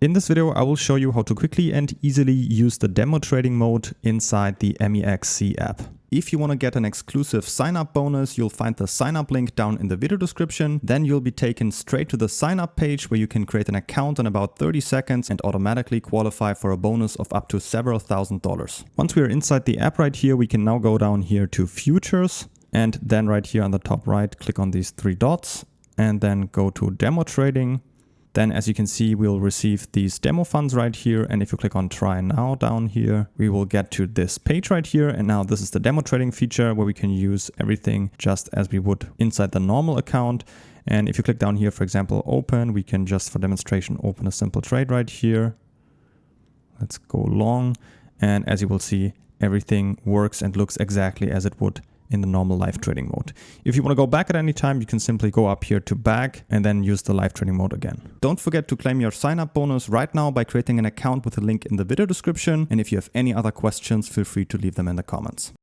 In this video, I will show you how to quickly and easily use the demo trading mode inside the MEXC app. If you want to get an exclusive sign-up bonus, you'll find the sign-up link down in the video description. Then you'll be taken straight to the sign-up page where you can create an account in about 30 seconds and automatically qualify for a bonus of up to several $1,000s. Once we are inside the app right here, we can now go down here to futures and then right here on the top right, click on these three dots and then go to demo trading. Then as you can see, we'll receive these demo funds right here. And if you click on try now down here, we will get to this page right here. And now this is the demo trading feature where we can use everything just as we would inside the normal account. And if you click down here, for example, open, we can just for demonstration open a simple trade right here. Let's go long. And as you will see, everything works and looks exactly as it would in the normal live trading mode. If you want to go back at any time, you can simply go up here to back and then use the live trading mode again. Don't forget to claim your sign up bonus right now by creating an account with a link in the video description. And if you have any other questions, feel free to leave them in the comments.